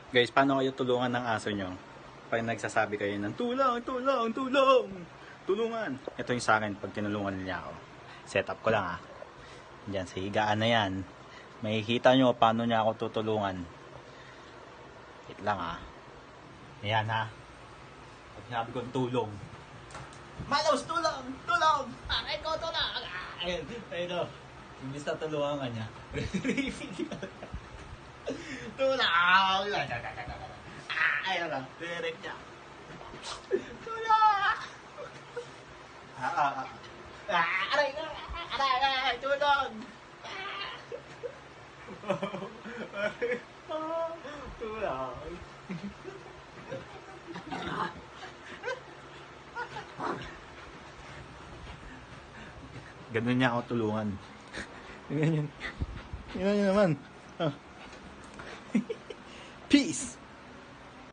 Guys, paano kayo tulungan ng aso nyo? Pag nagsasabi kayo ng tulong, tulong, tulong, tulungan. Ito yung sa akin pag tinulungan niya ako. Set up ko lang Diyan sa higaan na yan. Makikita nyo paano niya ako tutulungan. Wait lang Ayan Pag sinabi kong tulong. Malos, tulong! Tulong! Aray ko, tulong! Ayun, ayun Imbis na tulungan ka niya. Tulong! Ayun lang, direct niya. Tulong! Aray ko! Aray! Tulong! Tulong! Ganun niya ako tulungan. Ganyan. Ganyan naman. Peace!